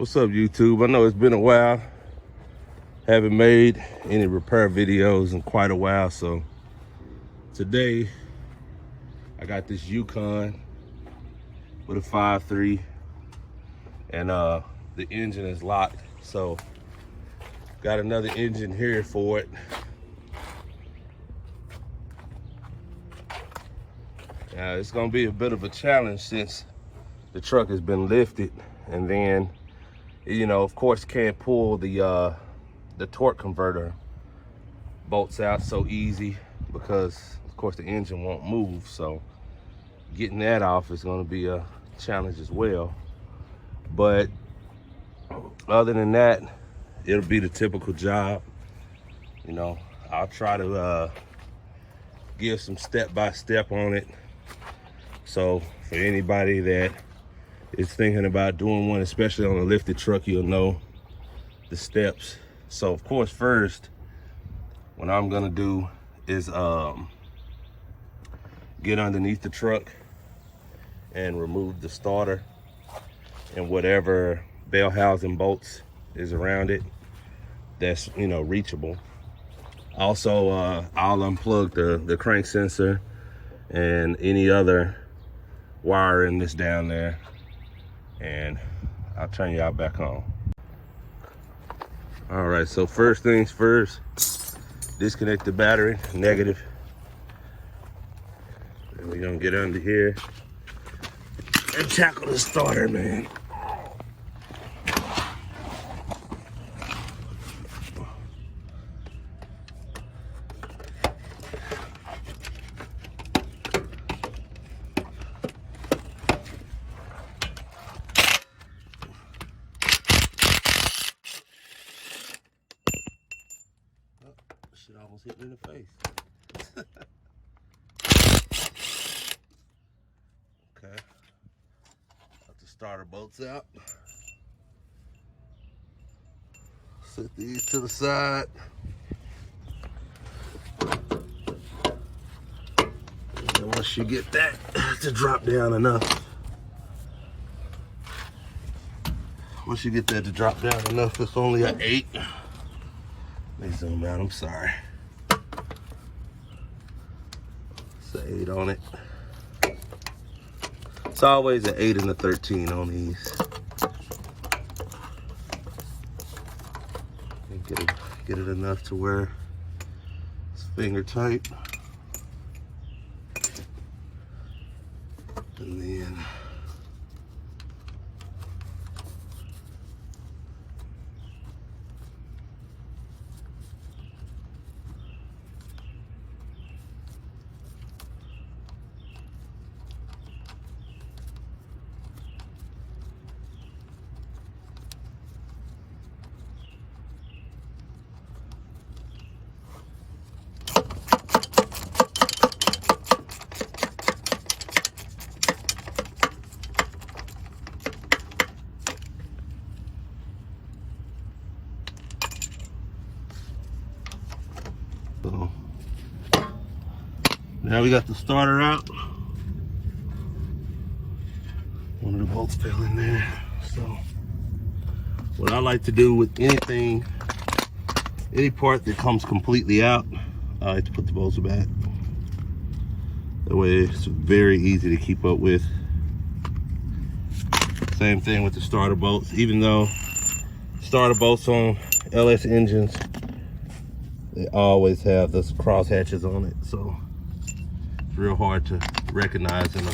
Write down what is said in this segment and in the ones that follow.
What's up, YouTube? I know it's been a while. Haven't made any repair videos in quite a while, so today I got this Yukon with a 5.3 and the engine is locked, so got another engine here for it. Now it's gonna be a bit of a challenge since the truck has been lifted, and then, you know, of course, can't pull the torque converter bolts out so easy because, of course, the engine won't move. So getting that off is going to be a challenge as well. But other than that, it'll be the typical job. You know, I'll try to give some step-by-step on it. So for anybody that is thinking about doing one, especially on a lifted truck, you'll know the steps. So of course, first, what I'm gonna do is get underneath the truck and remove the starter and whatever bell housing bolts is around it that's, you know, reachable. Also, I'll unplug the crank sensor and any other wiring that's down there, and I'll turn y'all back on. All right, so first things first, disconnect the battery, negative. And we're gonna get under here and tackle the starter, man. Shit almost hit me in the face. Okay. Got the starter bolts out. Set these to the side. And once you get that to drop down enough, it's only an 8. Let me zoom out, I'm sorry. It's an 8 on it. It's always an 8 and a 13 on these. And get it enough to where it's finger tight. And then so now we got the starter out. One of the bolts fell in there. So what I like to do with anything, any part that comes completely out, I like to put the bolts back. That way it's very easy to keep up with. Same thing with the starter bolts. Even though starter bolts on LS engines, they always have those cross hatches on it, so it's real hard to recognize in a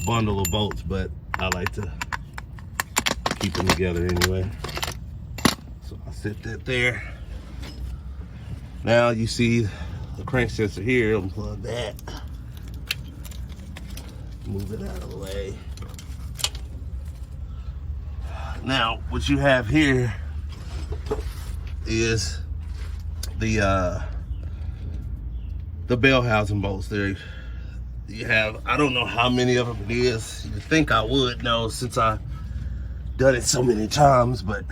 bundle of bolts, but I like to keep them together anyway. So I'll set that there. Now you see the crank sensor here, unplug that. Move it out of the way. Now, what you have here is the bell housing bolts there. You have, I don't know how many of them it is. You'd think I would know since I've done it so many times, but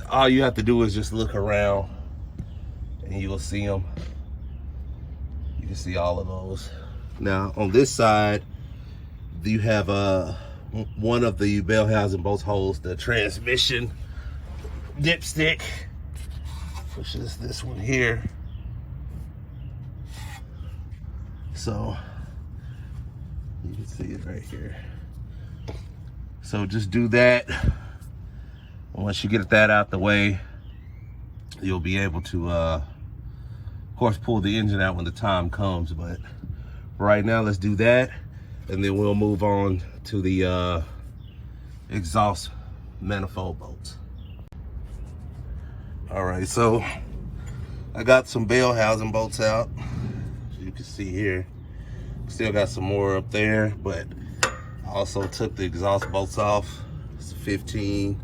all you have to do is just look around and you will see them. You can see all of those. Now on this side, you have one of the bell housing bolts holds the transmission dipstick, which is this one here. So you can see it right here. So just do that. Once you get that out the way, you'll be able to, of course, pull the engine out when the time comes. But right now, let's do that, and then we'll move on to the exhaust manifold bolts. All right, so I got some bell housing bolts out. As you can see here, still got some more up there, but I also took the exhaust bolts off. It's 15.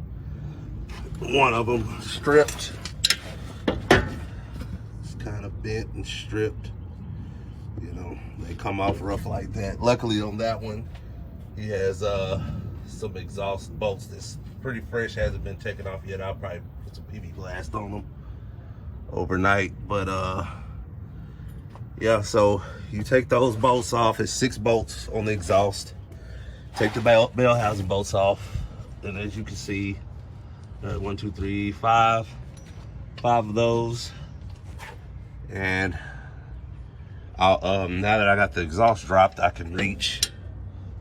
One of them stripped. It's kind of bent and stripped. You know, they come off rough like that. Luckily on that one, he has some exhaust bolts that's pretty fresh, hasn't been taken off yet. I'll probably put some PB Blast on them overnight. But yeah, so you take those bolts off. It's 6 bolts on the exhaust. Take the bell housing bolts off, and as you can see, 1, 2, 3, 5 of those. And I'll, now that I got the exhaust dropped, I can reach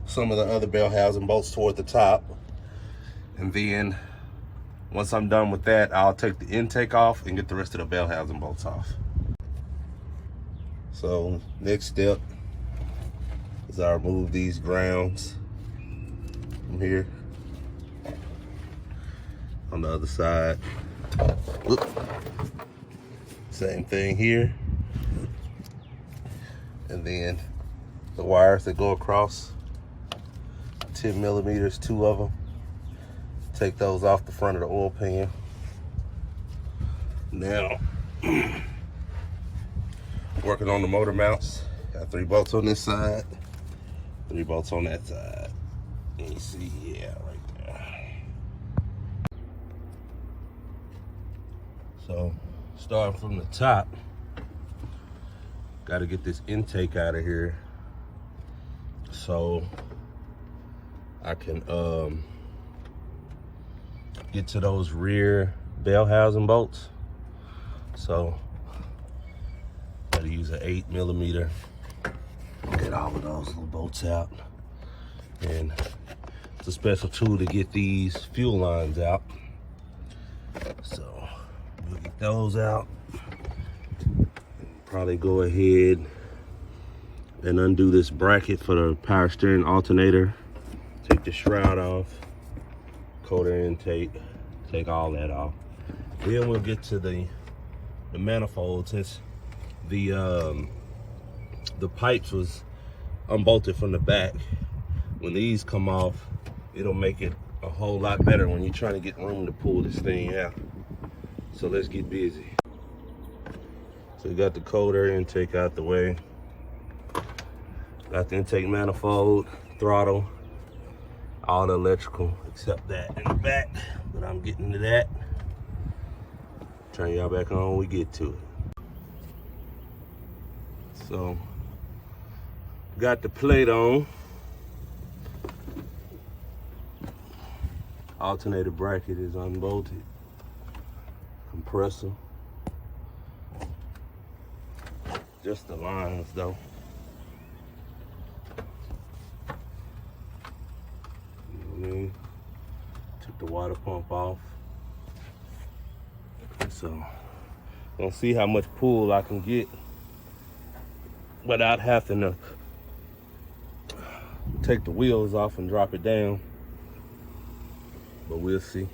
some of the other bell housing bolts toward the top. And then once I'm done with that, I'll take the intake off and get the rest of the bell housing bolts off. So next step is I remove these grounds from here. On the other side, whoop. Same thing here. And then the wires that go across, 10 millimeters, 2 of them. Take those off the front of the oil pan. Now, working on the motor mounts. Got 3 bolts on this side, 3 bolts on that side. And you see, yeah, right there. So, starting from the top, got to get this intake out of here so I can get to those rear bell housing bolts. So, gotta use an 8 millimeter. Get all of those little bolts out. And it's a special tool to get these fuel lines out. So, we'll get those out. Probably go ahead and undo this bracket for the power steering alternator. Take the shroud off. Coater intake, take all that off. Then we'll get to the manifold. Since the pipes was unbolted from the back, when these come off, it'll make it a whole lot better when you're trying to get room to pull this thing out. So let's get busy. So we got the coater intake out the way. Got the intake manifold, throttle, all the electrical except that in the back, but I'm getting to that. Turn y'all back on when we get to it. So, got the plate on. Alternator bracket is unbolted. Compressor. Just the lines though. Took the water pump off. So, gonna see how much pull I can get without having to take the wheels off and drop it down. But we'll see.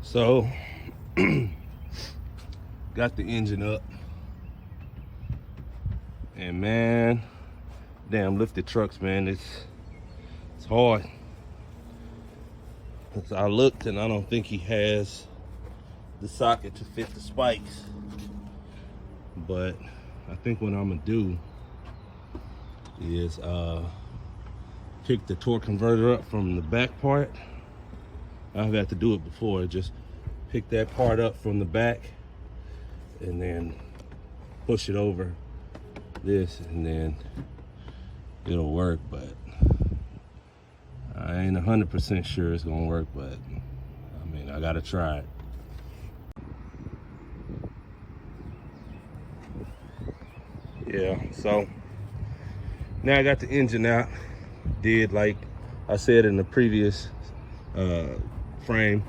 So, got the engine up. And man, damn lifted trucks, man, it's hard. I looked and I don't think he has the socket to fit the spikes. But I think what I'm gonna do is pick the torque converter up from the back part. I've had to do it before. Just pick that part up from the back and then push it over this, and then it'll work, but I ain't 100% sure it's gonna work, but I mean, I gotta try it. Yeah, so now I got the engine out. Did, like I said in the previous frame,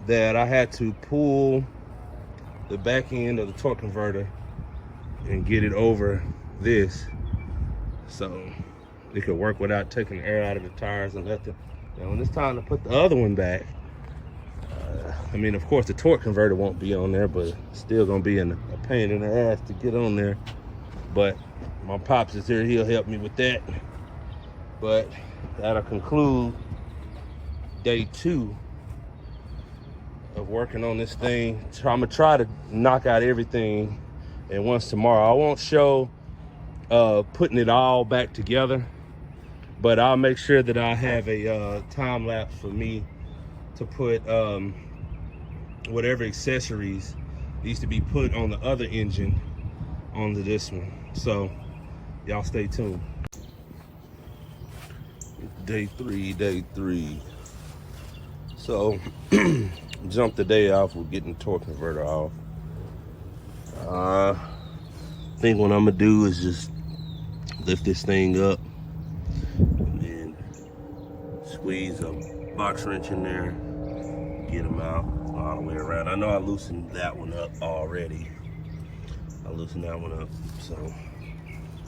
that I had to pull the back end of the torque converter and get it over this so it could work without taking air out of the tires and let them. Now when it's time to put the other one back, I mean, of course the torque converter won't be on there, but it's still gonna be a pain in the ass to get on there. But my pops is here, he'll help me with that. But that'll conclude day 2 of working on this thing. So I'm gonna try to knock out everything at once tomorrow. I won't show putting it all back together, but I'll make sure that I have a time lapse for me to put whatever accessories needs to be put on the other engine onto this one. So y'all stay tuned. Day 3. So jump the day off with getting the torque converter off. I think what I'm gonna do is just lift this thing up and then squeeze a box wrench in there, get them out all the way around. I know I loosened that one up already. So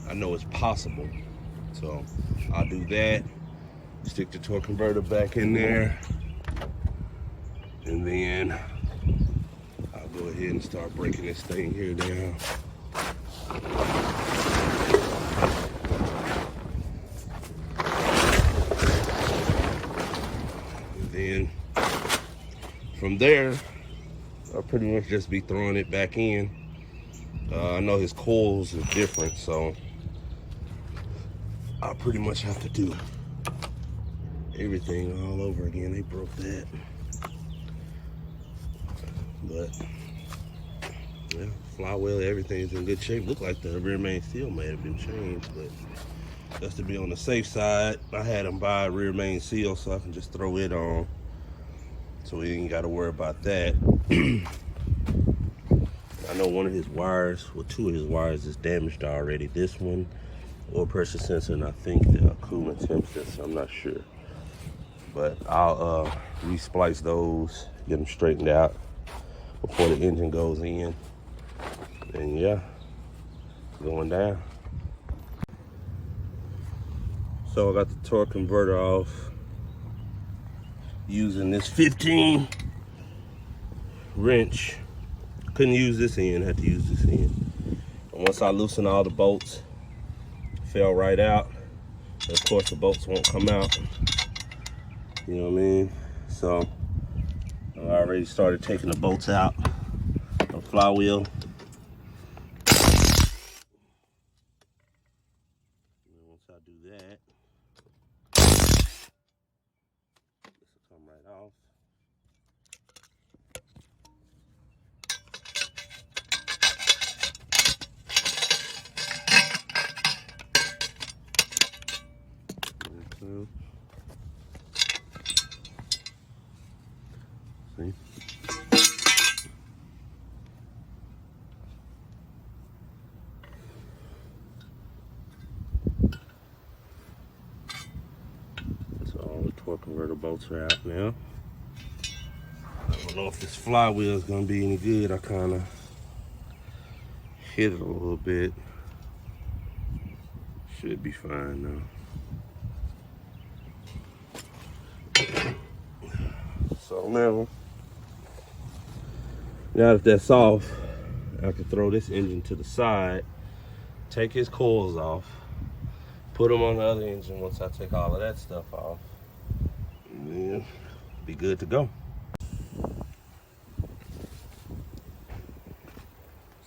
I know it's possible. So I'll do that, stick the torque converter back in there, and then I'll go ahead and start breaking this thing here down. And then from there, I'll pretty much just be throwing it back in. I know his coils are different, so I'll pretty much have to do everything all over again. They broke that. But yeah, flywheel, everything's in good shape. Look like the rear main seal may have been changed, but just to be on the safe side, I had him buy a rear main seal so I can just throw it on, so we ain't got to worry about that. I know one of his wires, well, 2 of his wires is damaged already. This one, oil pressure sensor, and I think the coolant temp sensor, I'm not sure. But I'll re-splice those, get them straightened out before the engine goes in. And yeah, going down. So I got the torque converter off using this 15 wrench. Couldn't use this end, had to use this end. And once I loosen all the bolts, fell right out. And of course the bolts won't come out. You know what I mean? So I already started taking the bolts out of the flywheel. And once I do that, this will come right off. See? So all the torque converter bolts are out now. I don't know if this flywheel is going to be any good. I kind of hit it a little bit. Should be fine though. So now that that's off, I have to throw this engine to the side, take his coils off, put them on the other engine once I take all of that stuff off, and then be good to go.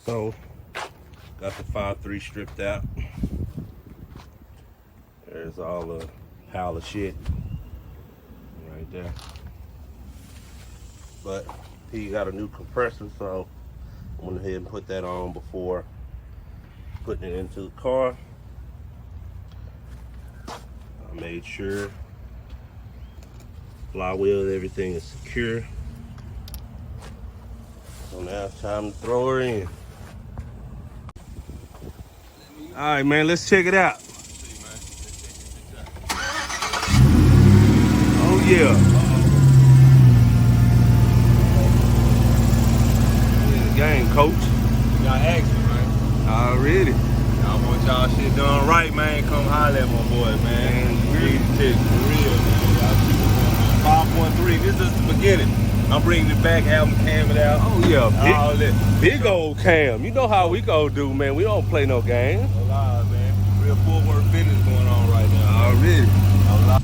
So, got the 5.3 stripped out. There's all the pile of shit right there. But he got a new compressor, so I went ahead and put that on before putting it into the car. I made sure flywheel, everything is secure. So now it's time to throw her in. All right, man, let's check it out. Oh yeah. Game, coach. Y'all action, man. Already. Y'all want y'all shit done right, man. Come holler at my boy, man. Really tick, for real, man. Y'all keep it going. 5.3. This is the beginning. I'm bringing it back, having cam it out. Oh yeah, All that. big old Cam. You know how we go do, man. We don't play no games. No lie, man. Real full work business going on right now. Already. No lie.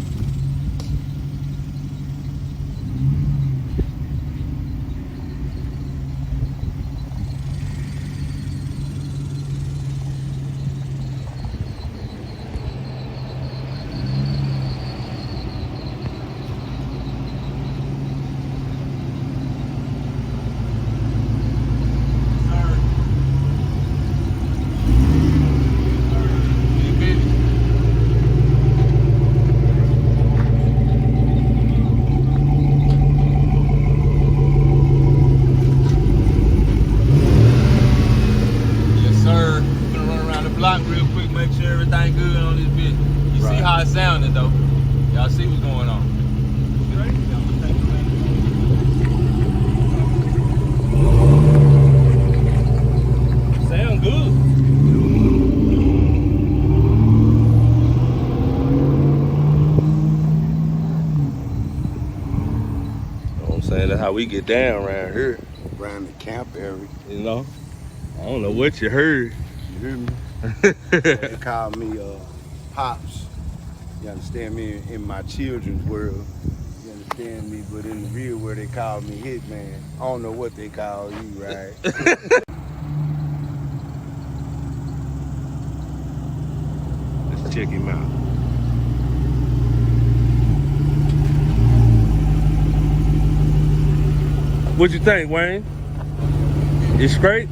Block real quick, make sure everything good on this bitch. You see how it sounded though. Y'all see what's going on. Sound good. You know what I'm saying? That's how we get down around here. Around the camp area. You know? I don't know what you heard. You hear me? They call me Pops. You understand me? In my children's world, you understand me? But in the real world, they call me Hitman. I don't know what they call you, right? Let's check him out. What you think, Wayne? It's straight?